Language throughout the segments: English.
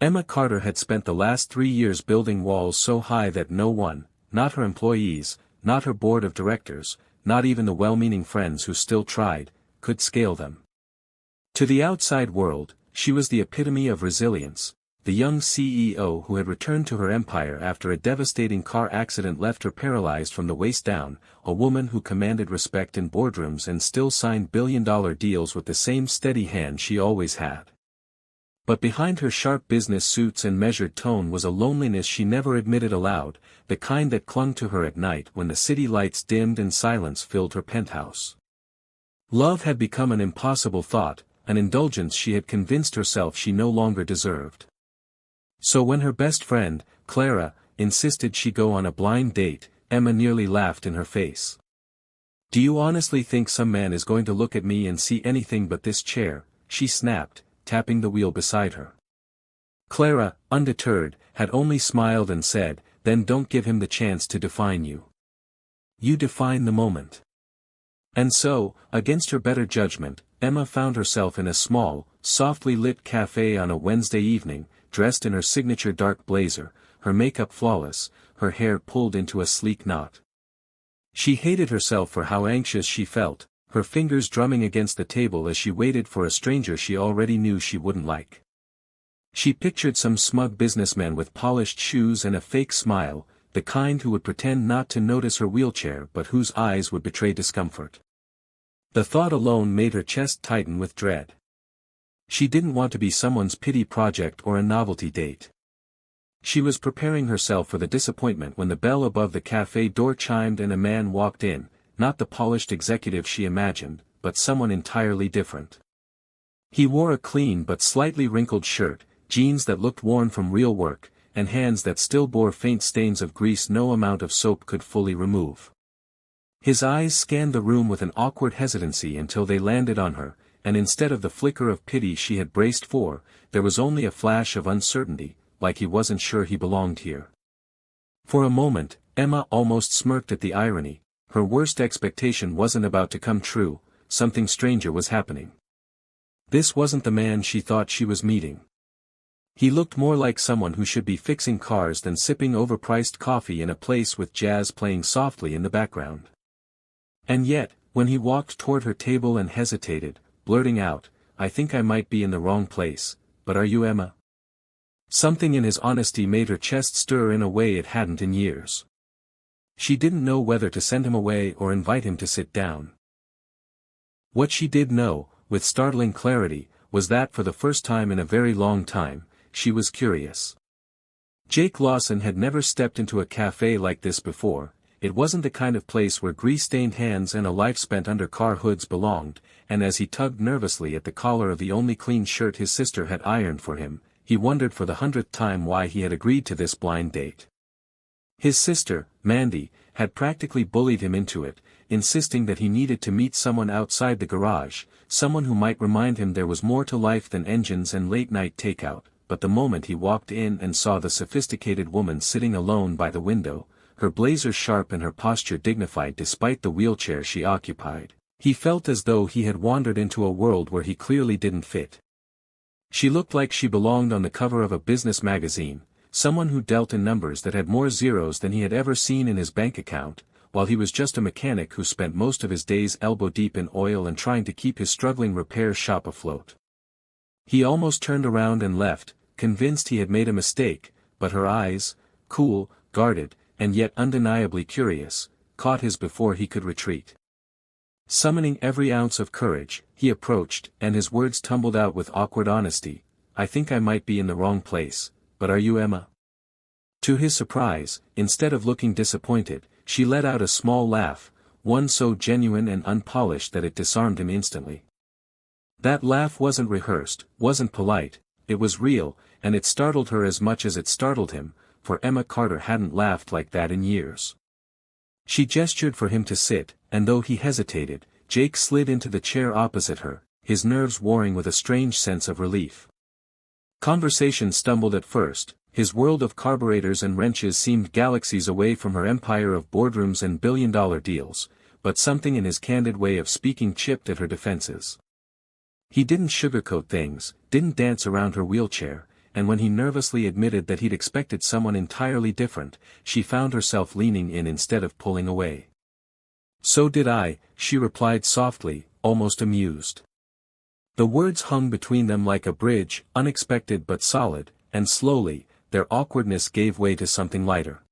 Emma Carter had spent the last 3 years building walls so high that no one, not her employees, not her board of directors, not even the well-meaning friends who still tried, could scale them. To the outside world, she was the epitome of resilience, the young CEO who had returned to her empire after a devastating car accident left her paralyzed from the waist down, a woman who commanded respect in boardrooms and still signed billion-dollar deals with the same steady hand she always had. But behind her sharp business suits and measured tone was a loneliness she never admitted aloud, the kind that clung to her at night when the city lights dimmed and silence filled her penthouse. Love had become an impossible thought, an indulgence she had convinced herself she no longer deserved. So when her best friend, Clara, insisted she go on a blind date, Emma nearly laughed in her face. "Do you honestly think some man is going to look at me and see anything but this chair?" she snapped, tapping the wheel beside her. Clara, undeterred, had only smiled and said, "Then don't give him the chance to define you. You define the moment." And so, against her better judgment, Emma found herself in a small, softly lit café on a Wednesday evening, dressed in her signature dark blazer, her makeup flawless, her hair pulled into a sleek knot. She hated herself for how anxious she felt, her fingers drumming against the table as she waited for a stranger she already knew she wouldn't like. She pictured some smug businessman with polished shoes and a fake smile, the kind who would pretend not to notice her wheelchair but whose eyes would betray discomfort. The thought alone made her chest tighten with dread. She didn't want to be someone's pity project or a novelty date. She was preparing herself for the disappointment when the bell above the café door chimed and a man walked in, not the polished executive she imagined, but someone entirely different. He wore a clean but slightly wrinkled shirt, jeans that looked worn from real work, and hands that still bore faint stains of grease no amount of soap could fully remove. His eyes scanned the room with an awkward hesitancy until they landed on her, and instead of the flicker of pity she had braced for, there was only a flash of uncertainty, like he wasn't sure he belonged here. For a moment, Emma almost smirked at the irony. Her worst expectation wasn't about to come true, something stranger was happening. This wasn't the man she thought she was meeting. He looked more like someone who should be fixing cars than sipping overpriced coffee in a place with jazz playing softly in the background. And yet, when he walked toward her table and hesitated, blurting out, "I think I might be in the wrong place, but are you Emma?" Something in his honesty made her chest stir in a way it hadn't in years. She didn't know whether to send him away or invite him to sit down. What she did know, with startling clarity, was that for the first time in a very long time, she was curious. Jake Lawson had never stepped into a café like this before. It wasn't the kind of place where grease-stained hands and a life spent under car hoods belonged, and as he tugged nervously at the collar of the only clean shirt his sister had ironed for him, he wondered for the 100th time why he had agreed to this blind date. His sister, Mandy, had practically bullied him into it, insisting that he needed to meet someone outside the garage, someone who might remind him there was more to life than engines and late-night takeout, but the moment he walked in and saw the sophisticated woman sitting alone by the window, her blazer sharp and her posture dignified despite the wheelchair she occupied, he felt as though he had wandered into a world where he clearly didn't fit. She looked like she belonged on the cover of a business magazine, someone who dealt in numbers that had more zeros than he had ever seen in his bank account, while he was just a mechanic who spent most of his days elbow-deep in oil and trying to keep his struggling repair shop afloat. He almost turned around and left, convinced he had made a mistake, but her eyes, cool, guarded, and yet undeniably curious, caught his before he could retreat. Summoning every ounce of courage, he approached, and his words tumbled out with awkward honesty, "I think I might be in the wrong place, but are you Emma?" To his surprise, instead of looking disappointed, she let out a small laugh, one so genuine and unpolished that it disarmed him instantly. That laugh wasn't rehearsed, wasn't polite, it was real, and it startled her as much as it startled him, for Emma Carter hadn't laughed like that in years. She gestured for him to sit, and though he hesitated, Jake slid into the chair opposite her, his nerves warring with a strange sense of relief. Conversation stumbled at first, his world of carburetors and wrenches seemed galaxies away from her empire of boardrooms and billion-dollar deals, but something in his candid way of speaking chipped at her defenses. He didn't sugarcoat things, didn't dance around her wheelchair, and when he nervously admitted that he'd expected someone entirely different, she found herself leaning in instead of pulling away. "So did I," she replied softly, almost amused. The words hung between them like a bridge, unexpected but solid, and slowly, their awkwardness gave way to something lighter.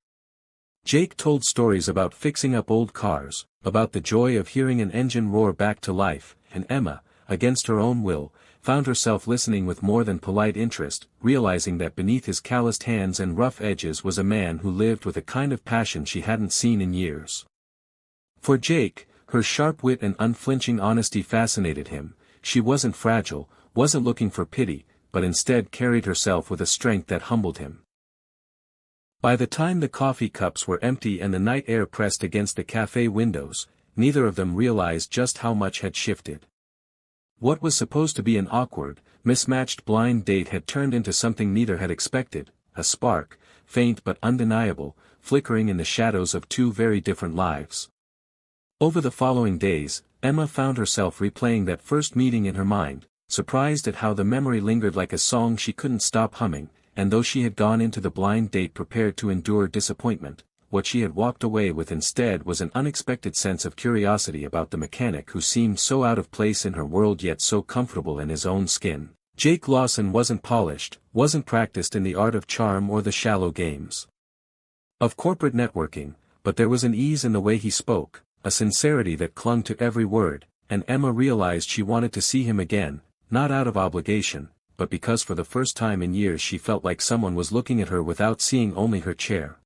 Jake told stories about fixing up old cars, about the joy of hearing an engine roar back to life, and Emma, against her own will, found herself listening with more than polite interest, realizing that beneath his calloused hands and rough edges was a man who lived with a kind of passion she hadn't seen in years. For Jake, her sharp wit and unflinching honesty fascinated him. She wasn't fragile, wasn't looking for pity, but instead carried herself with a strength that humbled him. By the time the coffee cups were empty and the night air pressed against the café windows, neither of them realized just how much had shifted. What was supposed to be an awkward, mismatched blind date had turned into something neither had expected, a spark, faint but undeniable, flickering in the shadows of two very different lives. Over the following days, Emma found herself replaying that first meeting in her mind, surprised at how the memory lingered like a song she couldn't stop humming, and though she had gone into the blind date prepared to endure disappointment, what she had walked away with instead was an unexpected sense of curiosity about the mechanic who seemed so out of place in her world yet so comfortable in his own skin. Jake Lawson wasn't polished, wasn't practiced in the art of charm or the shallow games of corporate networking, but there was an ease in the way he spoke, a sincerity that clung to every word, and Emma realized she wanted to see him again, not out of obligation, but because for the first time in years she felt like someone was looking at her without seeing only her chair.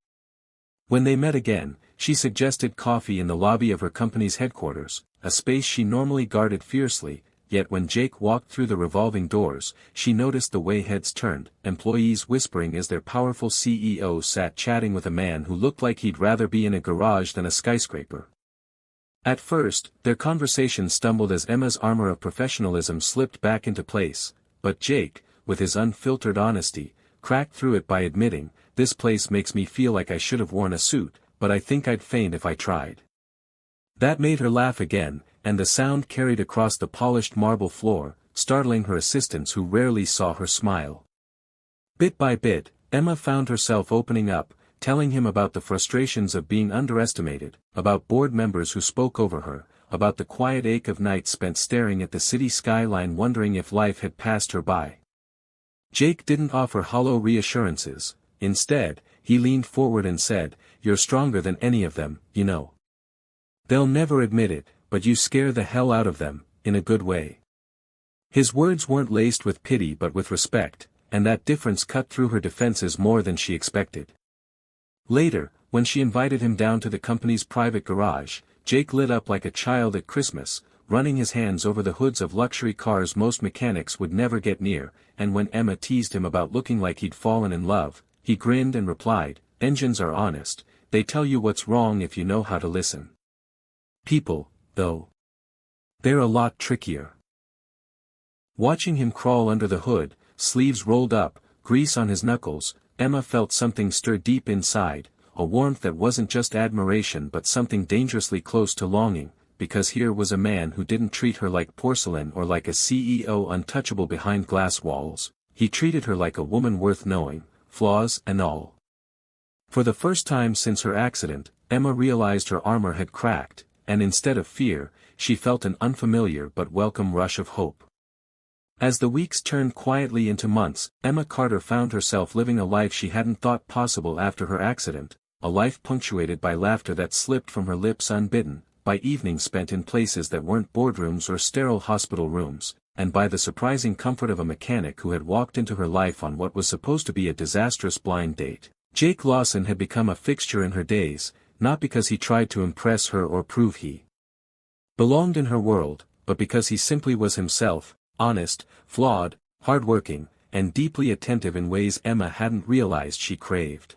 When they met again, she suggested coffee in the lobby of her company's headquarters, a space she normally guarded fiercely, yet when Jake walked through the revolving doors, she noticed the way heads turned, employees whispering as their powerful CEO sat chatting with a man who looked like he'd rather be in a garage than a skyscraper. At first, their conversation stumbled as Emma's armor of professionalism slipped back into place, but Jake, with his unfiltered honesty, cracked through it by admitting, "This place makes me feel like I should have worn a suit, but I think I'd faint if I tried." That made her laugh again, and the sound carried across the polished marble floor, startling her assistants who rarely saw her smile. Bit by bit, Emma found herself opening up, telling him about the frustrations of being underestimated, about board members who spoke over her, about the quiet ache of nights spent staring at the city skyline wondering if life had passed her by. Jake didn't offer hollow reassurances. Instead, he leaned forward and said, "You're stronger than any of them, you know. They'll never admit it, but you scare the hell out of them, in a good way." His words weren't laced with pity but with respect, and that difference cut through her defenses more than she expected. Later, when she invited him down to the company's private garage, Jake lit up like a child at Christmas, running his hands over the hoods of luxury cars most mechanics would never get near, and when Emma teased him about looking like he'd fallen in love, he grinned and replied, "Engines are honest, they tell you what's wrong if you know how to listen. People, though. They're a lot trickier." Watching him crawl under the hood, sleeves rolled up, grease on his knuckles, Emma felt something stir deep inside, a warmth that wasn't just admiration but something dangerously close to longing, because here was a man who didn't treat her like porcelain or like a CEO untouchable behind glass walls, he treated her like a woman worth knowing, flaws and all. For the first time since her accident, Emma realized her armor had cracked, and instead of fear, she felt an unfamiliar but welcome rush of hope. As the weeks turned quietly into months, Emma Carter found herself living a life she hadn't thought possible after her accident, a life punctuated by laughter that slipped from her lips unbidden, by evenings spent in places that weren't boardrooms or sterile hospital rooms, and by the surprising comfort of a mechanic who had walked into her life on what was supposed to be a disastrous blind date. Jake Lawson had become a fixture in her days, not because he tried to impress her or prove he belonged in her world, but because he simply was himself, honest, flawed, hardworking, and deeply attentive in ways Emma hadn't realized she craved.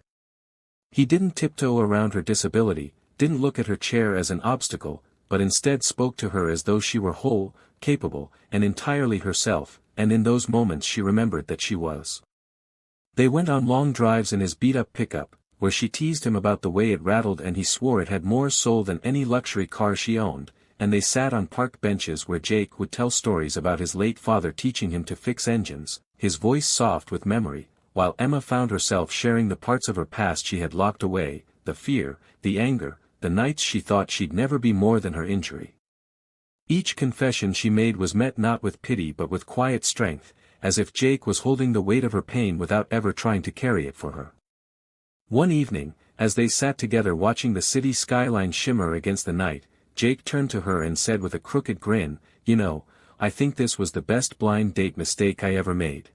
He didn't tiptoe around her disability, didn't look at her chair as an obstacle, but instead spoke to her as though she were whole, capable, and entirely herself, and in those moments she remembered that she was. They went on long drives in his beat-up pickup, where she teased him about the way it rattled and he swore it had more soul than any luxury car she owned, and they sat on park benches where Jake would tell stories about his late father teaching him to fix engines, his voice soft with memory, while Emma found herself sharing the parts of her past she had locked away, the fear, the anger, the nights she thought she'd never be more than her injury. Each confession she made was met not with pity but with quiet strength, as if Jake was holding the weight of her pain without ever trying to carry it for her. One evening, as they sat together watching the city skyline shimmer against the night, Jake turned to her and said with a crooked grin, "You know, I think this was the best blind date mistake I ever made."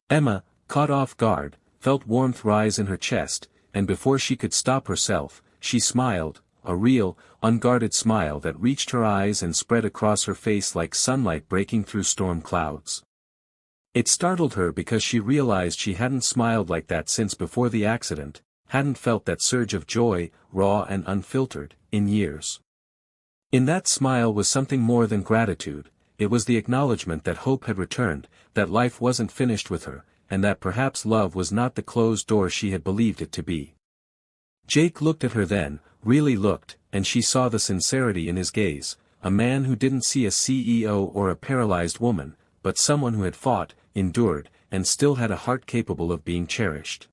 Emma, caught off guard, felt warmth rise in her chest, and before she could stop herself, she smiled, a real, unguarded smile that reached her eyes and spread across her face like sunlight breaking through storm clouds. It startled her because she realized she hadn't smiled like that since before the accident, hadn't felt that surge of joy, raw and unfiltered, in years. In that smile was something more than gratitude, it was the acknowledgement that hope had returned, that life wasn't finished with her, and that perhaps love was not the closed door she had believed it to be. Jake looked at her then, really looked, and she saw the sincerity in his gaze, a man who didn't see a CEO or a paralyzed woman, but someone who had fought, endured, and still had a heart capable of being cherished.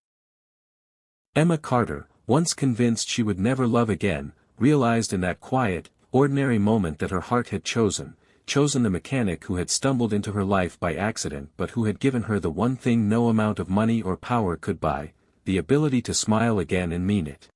Emma Carter, once convinced she would never love again, realized in that quiet, ordinary moment that her heart had chosen the mechanic who had stumbled into her life by accident but who had given her the one thing no amount of money or power could buy, the ability to smile again and mean it.